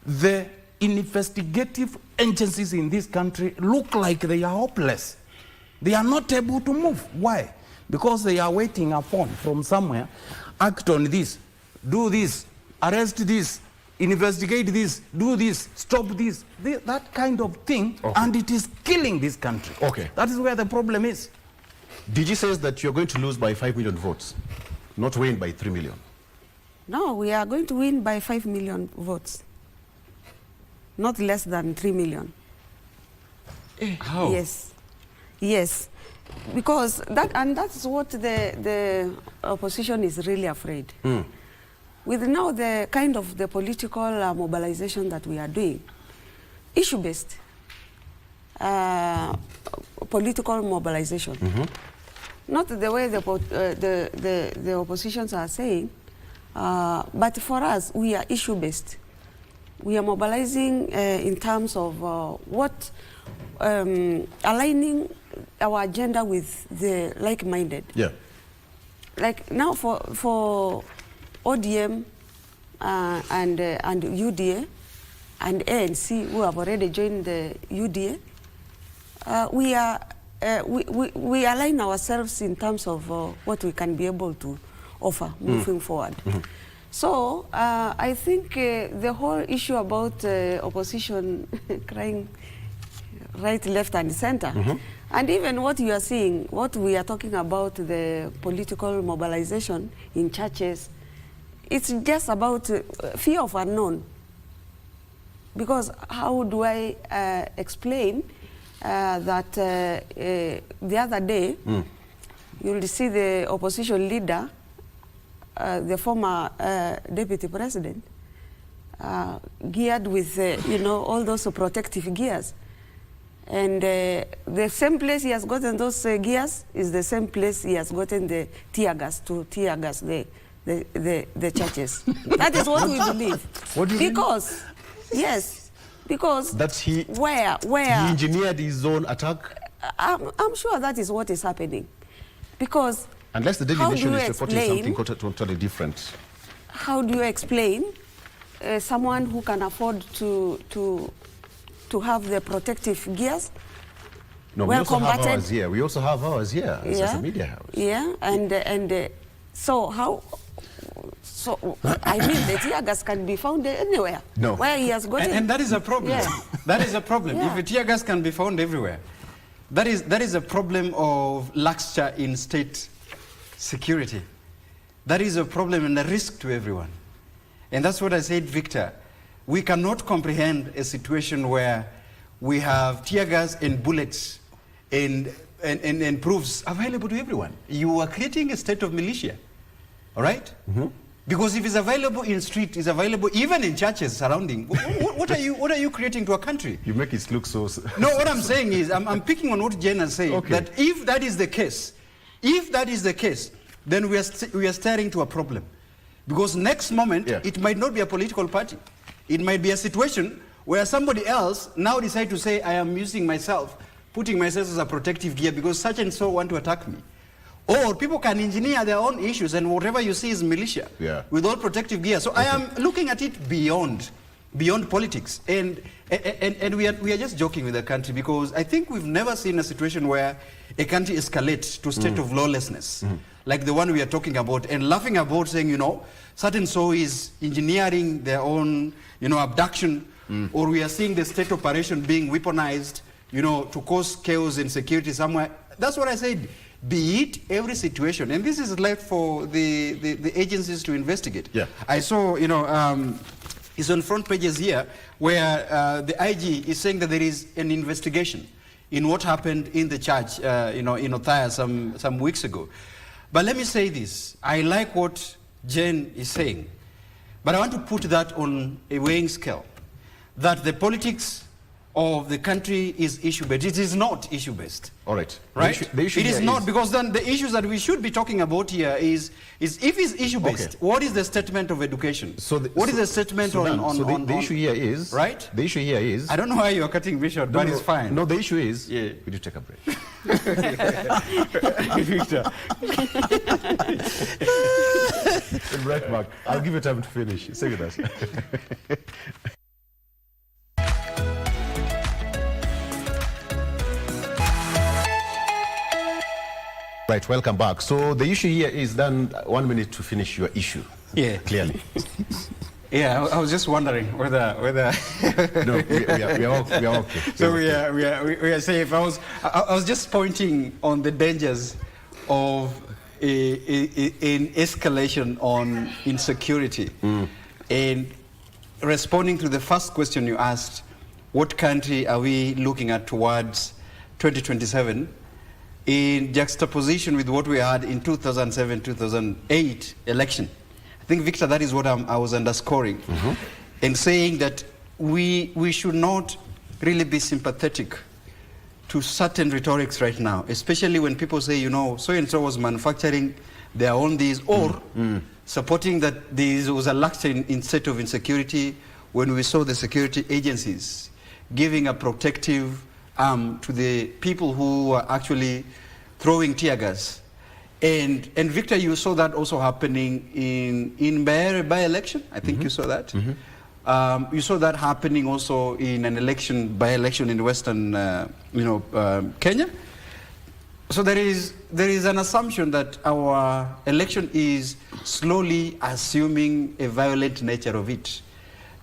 the investigative agencies in this country look like they are hopeless. They are not able to move. Why? Because they are waiting upon from somewhere, act on this, do this, arrest this, investigate this, do this, stop this, that kind of thing, and it is killing this country. Okay. That is where the problem is. DG says that you're going to lose by 5 million votes, not win by 3 million. No, we are going to win by 5 million votes. Not less than 3 million. How? Yes. Yes. Because that, and that's what the opposition is really afraid. with now the kind of the political mobilization that we are doing, issue-based political mobilization, not the way the oppositions are saying, but for us, we are issue-based. We are mobilizing in terms of aligning our agenda with the like-minded. Yeah. Like now for ODM and UDA and ANC, who have already joined the UDA, we align ourselves in terms of what we can be able to offer moving forward. So I think the whole issue about opposition crying right, left, and center, and even what you are seeing, what we are talking about, the political mobilization in churches, it's just about fear of unknown. Because how do I explain that the other day, you'll see the opposition leader, the former deputy president, geared with, all those protective gears. And the same place he has gotten those gears is the same place he has gotten the tear gas to tear gas the churches. That is what we believe. What do you because, mean? Yes, because That's he engineered his own attack? I'm sure that is what is happening. Because unless the Daily Nation is reporting something totally different. How do you explain someone who can afford to have the protective gears? No, we also have ours here. We also have ours here as a media house. Yeah, and so how? So I mean, the tear gas can be found anywhere. No. Where he has got it. And that is a problem. Yeah. That is a problem. Yeah. If a tear gas can be found everywhere, that is a problem of laxity in state security. That is a problem and a risk to everyone. And that's what I said, Victor. We cannot comprehend a situation where we have tear gas and bullets and proofs available to everyone. You are creating a state of militia, all right? Because if it's available in street, it's available even in churches surrounding. What are you creating to a country? You make it look so. No, what I'm saying is, I'm picking on what Jen has said. Okay. That if that is the case, then we are staring to a problem. Because next moment, it might not be a political party. It might be a situation where somebody else now decide to say, I am using myself, putting myself as a protective gear because such and so want to attack me. Or people can engineer their own issues and whatever you see is militia with all protective gear. So I am looking at it beyond politics. And we are just joking with the country because I think we've never seen a situation where a country escalates to a state of lawlessness, like the one we are talking about, and laughing about saying, certain so is engineering their own, abduction, or we are seeing the state operation being weaponized, to cause chaos and security somewhere. That's what I said. Be it every situation, and this is left for the agencies to investigate. Yeah. I saw, it's on front pages here where the IG is saying that there is an investigation in what happened in the church, in Othaya some weeks ago. But let me say this: I like what Jen is saying, but I want to put that on a weighing scale. That the politics of the country is issue-based. It is not issue-based. All right. Right? The issue it is not, because then the issues that we should be talking about here is if it's issue-based, what is the statement of education? So what is the statement on the issue here is, right? The issue here is, I don't know why you're cutting me short, but it's fine. No, the issue is, we do take a break. Victor. Right back. I'll give you time to finish. Say with us. Right, welcome back. So the issue here is then 1 minute to finish your issue. Yeah. Clearly. Yeah, I was just wondering whether. No, we are okay. So we are safe. I was just pointing on the dangers of in escalation on insecurity, and responding to the first question you asked, what country are we looking at towards 2027? In juxtaposition with what we had in 2007-2008 election. I think, Victor, that is what I was underscoring, and saying that we should not really be sympathetic to certain rhetorics right now, especially when people say, you know, so-and-so was manufacturing their own these, or supporting that there was a luxury in state of insecurity when we saw the security agencies giving a protective arm to the people who were actually throwing tear gas. And Victor, you saw that also happening in by-election. I think you saw that. You saw that happening also in an by-election in Western, Kenya. So there is an assumption that our election is slowly assuming a violent nature of it.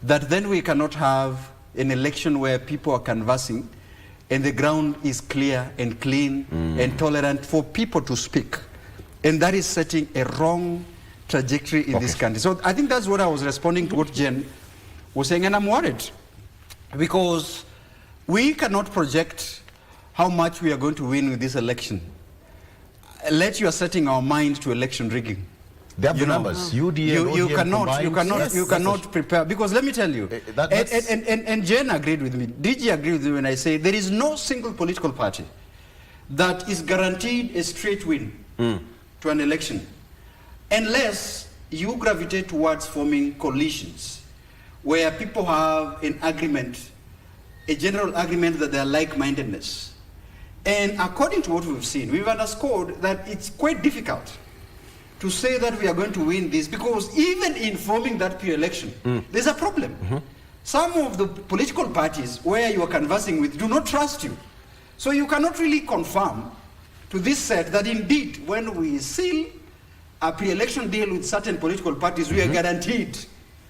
That then we cannot have an election where people are canvassing and the ground is clear and clean and tolerant for people to speak. And that is setting a wrong trajectory in this country. So I think that's what I was responding to what Jen was saying, and I'm worried because we cannot project how much we are going to win with this election. Let you are setting our mind to election rigging. They have the numbers. UDA, you cannot prepare, because let me tell you, and Jen agreed with me, DG agreed with me when I say there is no single political party that is guaranteed a straight win to an election unless you gravitate towards forming coalitions where people have an agreement, a general agreement that they are like-mindedness. And according to what we've seen, we've underscored that it's quite difficult to say that we are going to win this, because even in forming that pre-election, there's a problem. Some of the political parties where you are conversing with do not trust you. So you cannot really confirm to this set that indeed when we seal a pre-election deal with certain political parties, we are guaranteed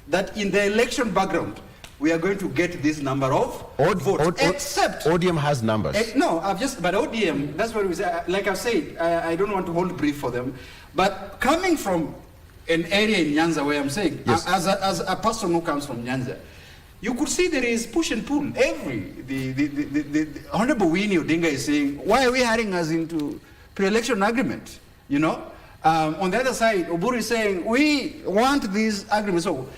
that in the election background, we are going to get this number of votes. Except ODM has numbers. No, but ODM, that's what we say. Like I said, I don't want to hold brief for them. But coming from an area in Nyanza where I'm saying, as a person who comes from Nyanza, you could see there is push and pull. The Honorable Winnie Odinga is saying, why are we hurrying us into pre-election agreement? You know? On the other side, Oburu is saying, we want these agreements. So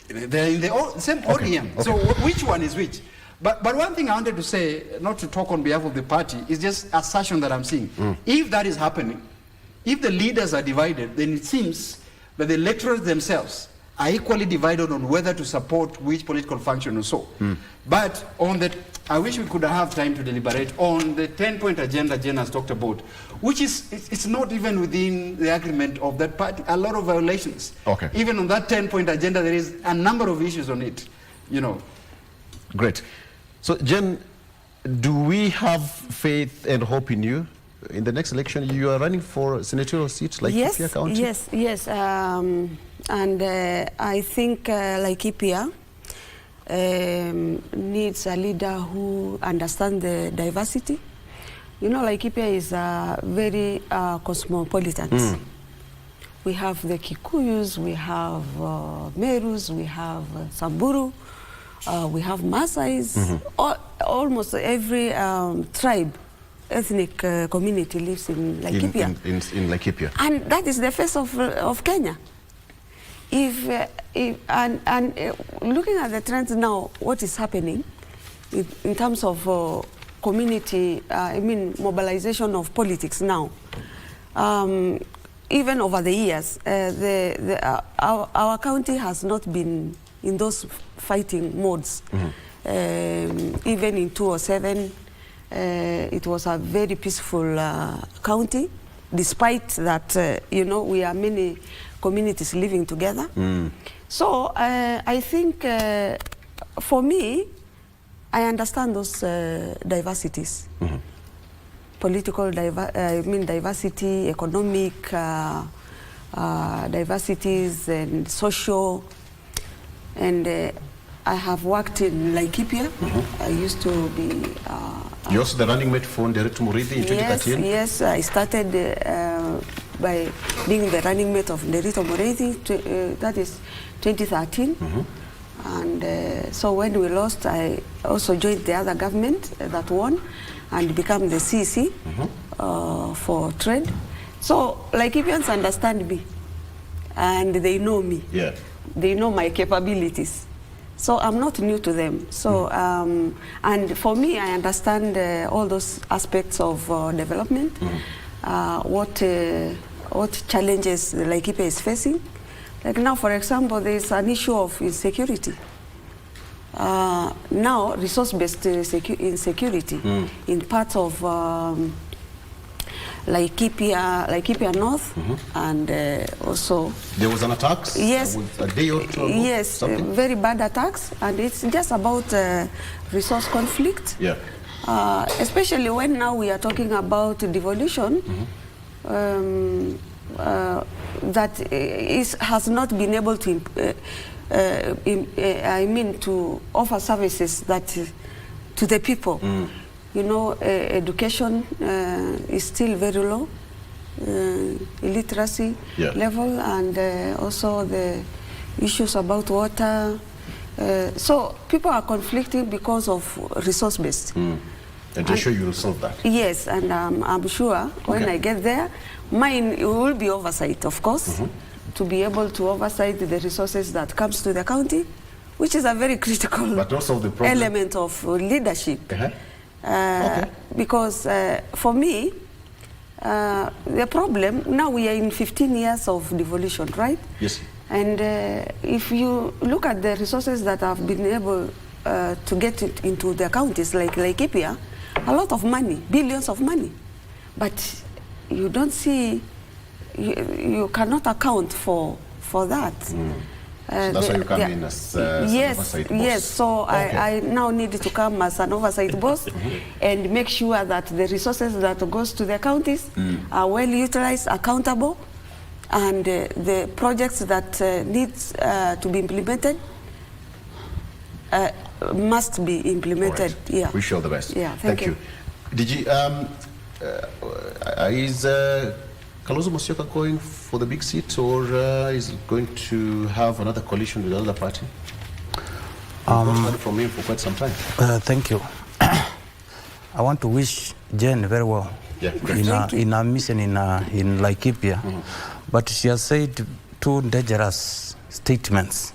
they're in the same ODM. So which one is which? But one thing I wanted to say, not to talk on behalf of the party, is just assertion that I'm seeing. If that is happening, if the leaders are divided, then it seems that the electors themselves are equally divided on whether to support which political function or so. But on that, I wish we could have time to deliberate on the 10-point agenda Jen has talked about, which is, it's not even within the agreement of that party. A lot of violations. Even on that 10-point agenda, there is a number of issues on it, you know. Great. So, Jen, do we have faith and hope in you? In the next election, you are running for senatorial seats like Laikipia County? Yes. And I think Laikipia needs a leader who understands the diversity. You know, Laikipia is very cosmopolitan. We have the Kikuyus, we have Merus, we have Samburu, we have Maasais. Almost every tribe, ethnic community lives in Laikipia. In Laikipia. And that is the face of Kenya. And looking at the trends now, what is happening in terms of community, mobilization of politics now, even over the years, our county has not been in those fighting modes. Even in 2007, it was a very peaceful county, despite that, we are many communities living together. So I think, for me, I understand those diversities. Political diversity, economic diversities, and social. And I have worked in Laikipia. I used to be... You're also the running mate for Nderitu Muriithi in 2013? Yes, I started by being the running mate of Nderitu Muriithi, that is 2013. And so when we lost, I also joined the other government that won and became the CC for trade. So Laikipians understand me. and they know me. Yeah. They know my capabilities. So I'm not new to them. So, and for me, I understand all those aspects of development, what challenges Laikipia is facing. Like now, for example, there is an issue of insecurity. Now, resource-based insecurity in parts of Laikipia North, and also there was an attack. Yes, a day or two ago, yes, very bad attacks, and it's just about resource conflict. Yeah. Especially when now we are talking about devolution, that has not been able to, to offer services that to the people. You know, education is still very low, illiteracy level, and also the issues about water. So people are conflicting because of resource-based. And I'm sure you will solve that. Yes, and I'm sure when I get there, mine will be oversight, of course, to be able to oversight the resources that comes to the county, which is a very critical but also the element of leadership. Because for me, the problem, now we are in 15 years of devolution, right? Yes. And if you look at the resources that have been able to get it into the counties like Laikipia, a lot of money, billions of money. But you don't see, you cannot account for that. So that's why you come in as an oversight boss. Yes, so I now need to come as an oversight boss and make sure that the resources that goes to the counties are well utilized, accountable, and the projects that needs to be implemented must be implemented. Right. Yeah. Wish you all the best. Yeah, thank you. Did you, is Kalonzo Musyoka going for the big seat, or is going to have another coalition with another party? We've heard from him for quite some time. Thank you. I want to wish Jen very well in her mission in Laikipia. But she has said two dangerous statements.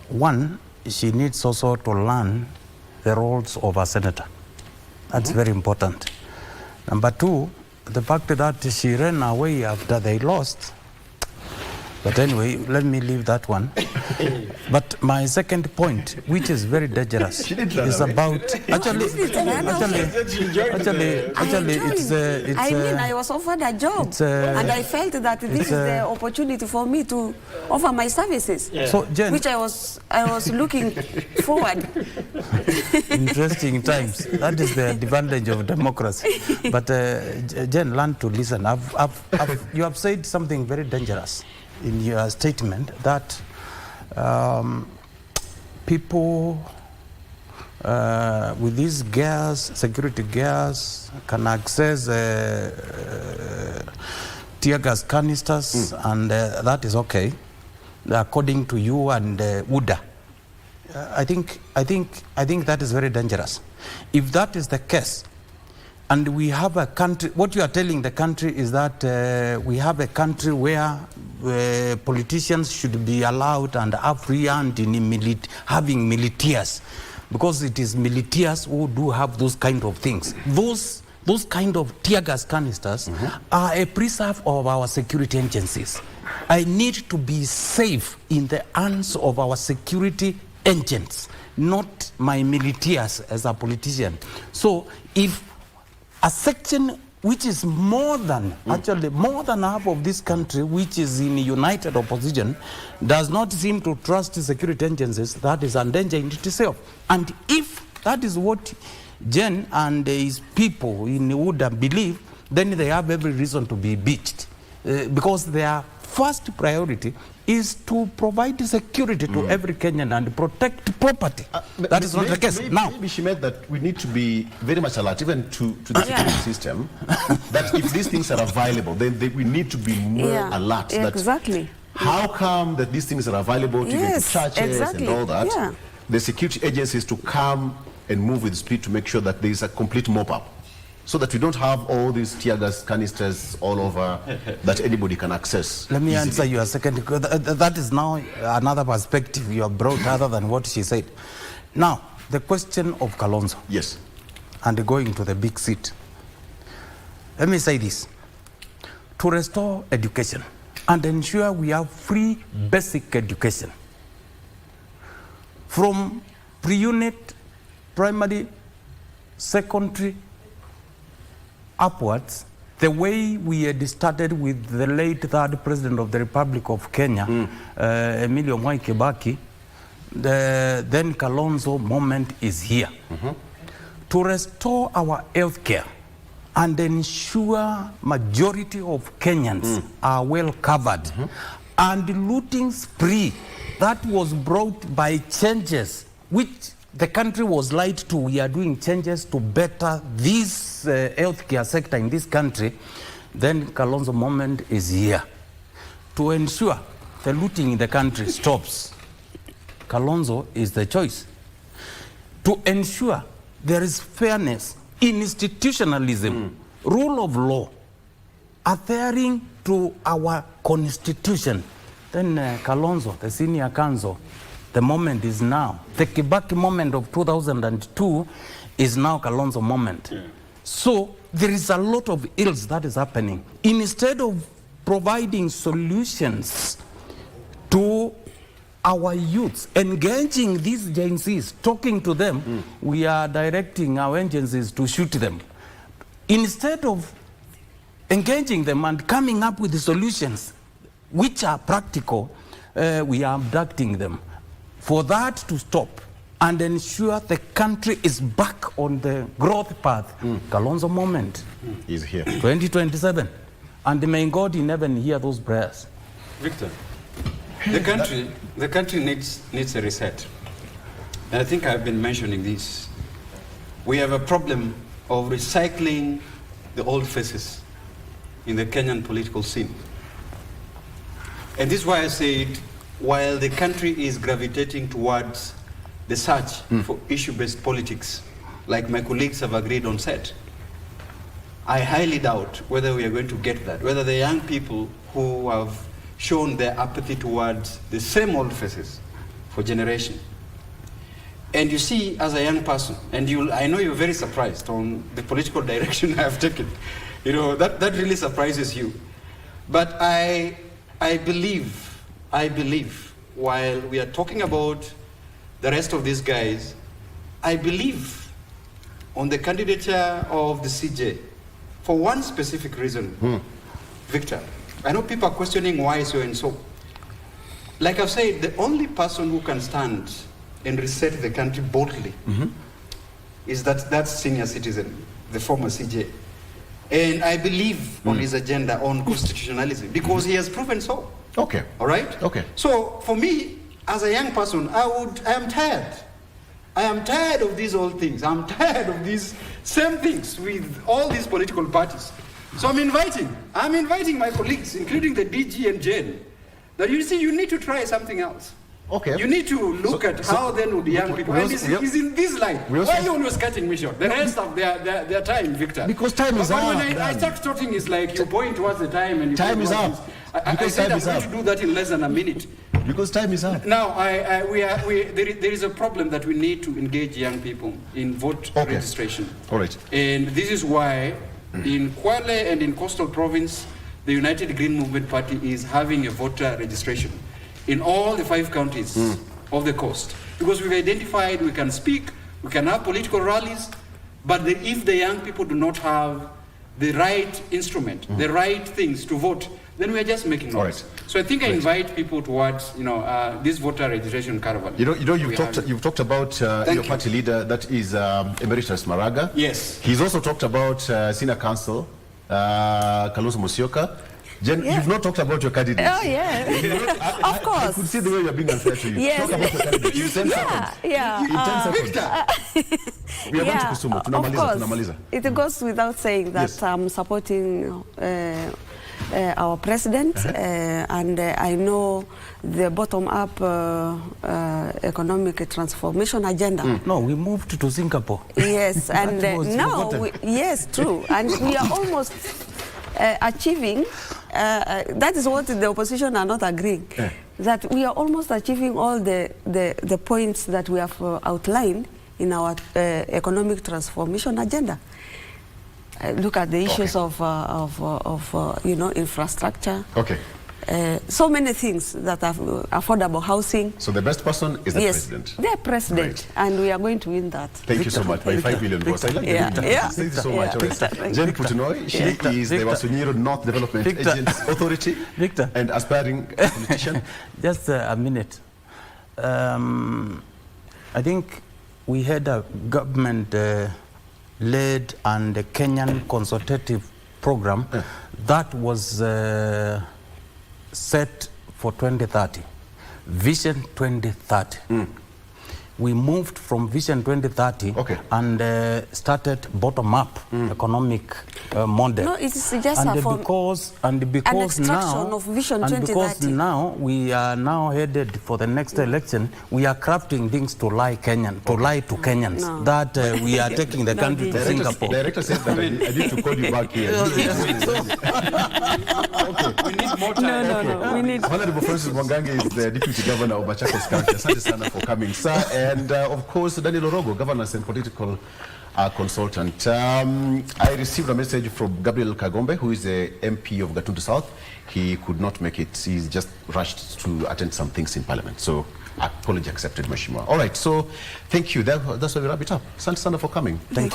One, she needs also to learn the roles of a senator. That's very important. Number two, the fact that she ran away after they lost. But anyway, let me leave that one. But my second point, which is very dangerous, is about actually it's I mean, I was offered a job, and I felt that this is the opportunity for me to offer my services, so, Jen, which I was looking forward. Interesting times. That is the advantage of democracy. But Jen, learn to listen. You have said something very dangerous in your statement, that people with these gas, security gas, can access tear gas canisters, and that is okay, according to you and UDA. I think that is very dangerous. If that is the case, and we have a country, what you are telling the country is that we have a country where politicians should be allowed and have free hand in having militias, because it is militias who do have those kind of things. Those kind of tear gas canisters are a preserve of our security agencies. I need to be safe in the hands of our security agents, not my militias as a politician. So if a section which is more than, actually more than half of this country, which is in united opposition, does not seem to trust security agencies, that is endangering itself. And if that is what Jen and his people in UDA believe, then they have every reason to be beached. Because their first priority is to provide security to every Kenyan and protect property. That is not the case. Maybe she meant that we need to be very much alert, even to the security system, that if these things are available, then we need to be more alert. Exactly. How come that these things are available to even to churches and all that? The security agencies to come and move with speed to make sure that there is a complete mop-up. so that we don't have all these tear gas canisters all over that anybody can access? Let me answer you a second. That is now another perspective you have brought other than what she said. Now, the question of Kalonzo. Yes. And going to the big seat. Let me say this. To restore education and ensure we have free basic education from pre-unit, primary, secondary, upwards, the way we had started with the late third president of the Republic of Kenya, Emilio Mwai Kibaki, the then Kalonzo moment is here. To restore our health care and ensure majority of Kenyans are well covered. And looting spree that was brought by changes which the country was lied to. We are doing changes to better this healthcare sector in this country. Then Kalonzo moment is here. To ensure the looting in the country stops, Kalonzo is the choice. To ensure there is fairness, institutionalism, rule of law, adhering to our constitution, then Kalonzo, the senior counsel, the moment is now. The Kibaki moment of 2002 is now Kalonzo moment. So there is a lot of ills that is happening. Instead of providing solutions to our youths, engaging these Gen Zs, talking to them, we are directing our agencies to shoot them. Instead of engaging them and coming up with the solutions which are practical, we are abducting them. For that to stop and ensure the country is back on the growth path, Kalonzo moment is here. 2027. And may God in heaven hear those prayers. Victor, the country needs a reset. And I think I've been mentioning this. We have a problem of recycling the old faces in the Kenyan political scene. And this is why I said, while the country is gravitating towards the search for issue-based politics, like my colleagues have agreed on set, I highly doubt whether we are going to get that, whether the young people who have shown their apathy towards the same old faces for generation. And you see, as a young person, and I know you're very surprised on the political direction I have taken. You know, that really surprises you. But I believe, while we are talking about the rest of these guys, I believe on the candidature of the CJ for one specific reason, Victor. I know people are questioning why so and so. Like I've said, the only person who can stand and reset the country boldly is that senior citizen, the former CJ. And I believe on his agenda on constitutionalism because he has proven so. Okay. All right? Okay. So for me, as a young person, I am tired. I am tired of these old things. I'm tired of these same things with all these political parties. So I'm inviting my colleagues, including the DG and Jen, that you see, you need to try something else. Okay. You need to look at how then would the young people, and it's in this line. Why are you always cutting me short? The rest of their time, Victor. Because time is up. But when I start talking, it's like you point towards the time and you time is up. I said I'm going to do that in less than a minute. Because time is up. Now, there is a problem that we need to engage young people in vote registration. All right. And this is why in Kwale and in Coastal Province, the United Green Movement Party is having a voter registration in all the 5 counties of the coast. Because we've identified we can speak, we can have political rallies, but if the young people do not have the right instrument, the right things to vote, then we are just making noise. Right. So I think I invite people towards this voter registration caravan. You've talked about your party leader, that is Emeritus Maraga. Yes. He's also talked about senior counsel Kalonzo Musyoka. Jen, you've not talked about your candidates. Oh, yeah. Of course. I could see the way you're being unfair to you. Yes. Talk about your candidates. In 10 seconds. Yeah. In 10 seconds. We are going to Kisumu. Of course. It goes without saying that Yes. I'm supporting our president, and I know the bottom-up economic transformation agenda. No, we moved to Singapore. Yes, and now, yes, true, and we are almost achieving. That is what the opposition are not agreeing. That we are almost achieving all the points that we have outlined in our economic transformation agenda. Look at the issues of infrastructure. Okay. So many things that have affordable housing. So the best person is the president. The president, and we are going to win that. Thank you so much. By 5 billion votes. I like Thank you so much. Jen Putunoi, she is the Wasunyiro North Development Agents Authority and aspiring politician. Just a minute. I think we had a government-led and a Kenyan consultative program that was set for 2030, Vision 2030. We moved from Vision 2030 and started bottom-up economic model. No, it's just because now, of Vision 2030. Because now we are now headed for the next election, we are crafting things to lie to Kenyans that we are taking the country to Singapore. The director says that I need to call you back here. We need more time. No, we need. Honorable Francis Mwangangi is the Deputy Governor of Machakos County. Asante sana for coming, sir. And of course, Daniel Orogo, governance and political consultant. I received a message from Gabriel Kagombe, who is the MP of Gatundu South. He could not make it. He's just rushed to attend some things in Parliament. So, apology accepted, Mheshimiwa. All right, so thank you. That's why we wrap it up. Asante sana for coming. Thank you.